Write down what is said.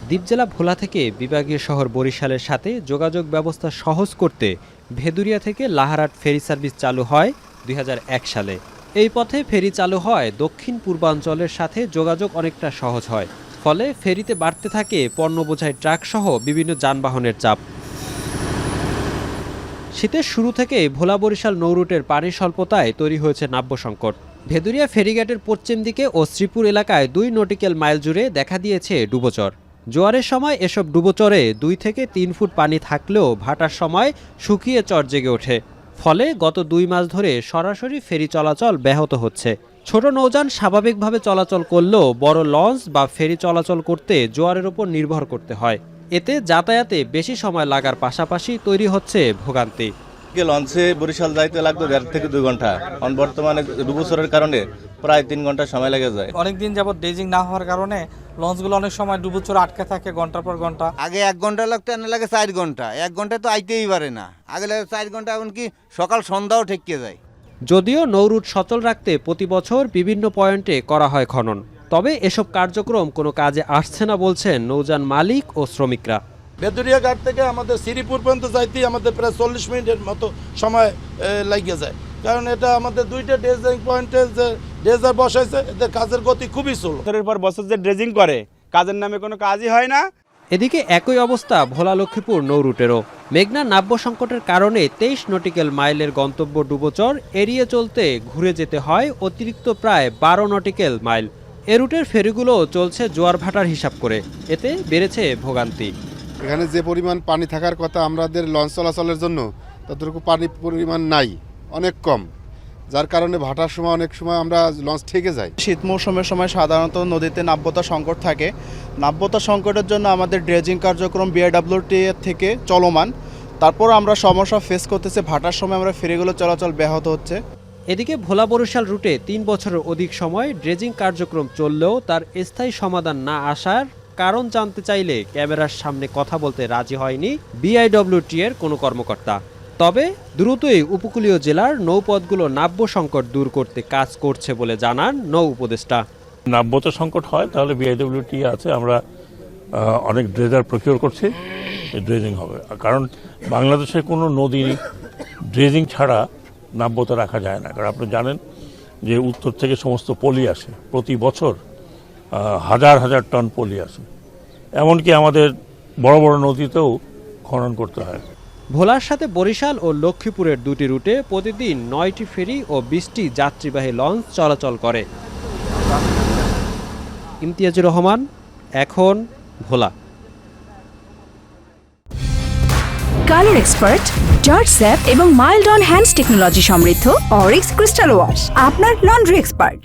দ্বীপ জেলা ভোলা থেকে বিভাগীয় শহর বরিশালের সাথে যোগাযোগ ব্যবস্থা সহজ করতে ভেদুরিয়া থেকে লাহারাট ফেরি সার্ভিস চালু হয় ২০০১ সালে। এই পথে ফেরি চালু হয় দক্ষিণ পূর্বাঞ্চলের সাথে যোগাযোগ অনেকটা সহজ হয়। ফলে ফেরিতে বাড়তে থাকে পণ্য বোঝাই ট্রাক সহ বিভিন্ন যানবাহনের চাপ। শীতের শুরু থেকে ভোলা বরিশাল নৌরুটের পানি স্বল্পতায় তৈরি হয়েছে নাব্য সংকট। ভেদুরিয়া ফেরিঘাটের পশ্চিম দিকে ও শ্রীপুর এলাকায় ২ নটিক্যাল মাইল জুড়ে দেখা দিয়েছে ডুবোচর। জোয়ারের সময় এসব ডুবোচরে ২ থেকে ৩ ফুট পানি থাকলেও ভাটার সময় শুকিয়ে চর জেগে ওঠে। ফলে গত ২ মাস ধরে সরাসরি ফেরি চলাচল ব্যাহত হচ্ছে। ছোট নৌযান স্বাভাবিকভাবে চলাচল করলেও বড় লঞ্চ বা ফেরি চলাচল করতে জোয়ারের উপর নির্ভর করতে হয়। এতে যাতায়াতে বেশি সময় লাগার পাশাপাশি তৈরি হচ্ছে ভোগান্তি। লঞ্চে বরিশাল যাইতে লাগতো ১.৫ থেকে ২ ঘন্টা, বর্তমানে ডুবোচরের কারণে প্রায় ৩ ঘন্টা সময় লেগে যায়। অনেকদিন যাবত ড্রেজিং না হওয়ার কারণে লঞ্চগুলো অনেক সময় ডুবোচরে আটকে থাকে ঘন্টার পর ঘন্টা। আগে ১ ঘন্টা লাগতো, এনে লাগে ৪ ঘন্টা। ১ ঘন্টা তো আইতেই পারে না, আগে লাগে ৪ ঘন্টা, এমনকি সকাল সন্ধ্যাও ঠেকিয়ে যায়। যদিও নৌরুট সচল রাখতে প্রতি বছর বিভিন্ন পয়েন্টে করা হয় খনন, তবে এসব কার্যক্রম কোনো কাজে আসছে না বলছেন নৌযান মালিক ও শ্রমিকরা। ভেদুরিয়া ঘাট থেকে আমাদের শ্রীপুর পর্যন্ত যাইতেই আমাদের প্রায় ৪০ মিনিটের মতো সময় লাগিয়ে যায়, কারণ এটা আমাদের ২টা ড্রেজিং পয়েন্টে যে ড্রেজার বসাইছে, এদের কাজের গতি খুবই স্লো। বছরের পর বছর যে ড্রেজিং করে, কাজের নামে কোনো কাজই হয় না। এদিকে একই অবস্থা ভোলা লক্ষ্মীপুর নৌরুটেরও। মেঘনা নাব্য সংকটের কারণে ২৩ নটিক্যাল মাইলের গন্তব্য ডুবোচর এড়িয়ে চলতে ঘুরে যেতে হয় অতিরিক্ত প্রায় ১২ নটিক্যাল মাইল। এ রুটের ফেরিগুলো চলছে জোয়ার ভাটার হিসাব করে, এতে বেড়েছে ভোগান্তি। এখানে যে পরিমাণ পানি থাকার কথা আমাদের লঞ্চ চলাচলের জন্য, ততটুকু পানির পরিমাণ নাই, অনেক কম, যার কারণে ভাটার সময় অনেক সময় আমরা লঞ্চ ঠেকে যাই। শীত মৌসুমের সময় সাধারণত নদীতে নাব্যতা সংকট থাকে। নাব্যতা সংকটের জন্য আমাদের ড্রেজিং কার্যক্রম বিআইডব্লিউটি থেকে চলমান। তারপর আমরা সমস্যা ফেস করতেছি, ভাটার সময় আমরা ফেরিগুলো চলাচল ব্যাহত হচ্ছে। এদিকে ভোলা বরিশাল রুটে ৩ বছরের অধিক সময় ড্রেজিং কার্যক্রম চললেও তার স্থায়ী সমাধান না আসার কারণ জানতে চাইলে ক্যামেরার সামনে কথা বলতে রাজি হয়নি বিআইডব্লিউটি এর কোনো কর্মকর্তা। তবে দ্রুতই উপকূলীয় জেলার নৌপথগুলো নাব্য সংকট দূর করতে কাজ করছে বলে জানান নৌ উপদেষ্টা। নাব্যতা সংকট হয় তাহলে বিআইডব্লিউটি আছে, আমরা অনেক ড্রেজার প্রকিউর করছি, ড্রেজিং হবে। কারণ বাংলাদেশের কোনো নদী ড্রেজিং ছাড়া নাব্যতা রাখা যায় না। কারণ আপনি জানেন যে উত্তর থেকে সমস্ত পলি আসে, প্রতি বছর হাজার হাজার টন পলি আসে। এমনকি আমাদের বড় বড় নদীতেও খনন করতে হয়। ভোলার সাথে বরিশাল ও লক্ষ্মীপুরের ২টি রুটে প্রতিদিন ৯টি ফেরি ও ২০টি যাত্রীবাহী লঞ্চ চলাচল করে। ইমতিয়াজুর রহমান, এখন ভোলা। কালার এক্সপার্ট, জর্জ স্যাপ এবং মাইল্ড অন হ্যান্ডস টেকনোলজি সমৃদ্ধ অরিক্স ক্রিস্টাল ওয়াশ আপনার লন্ড্রি এক্সপার্ট।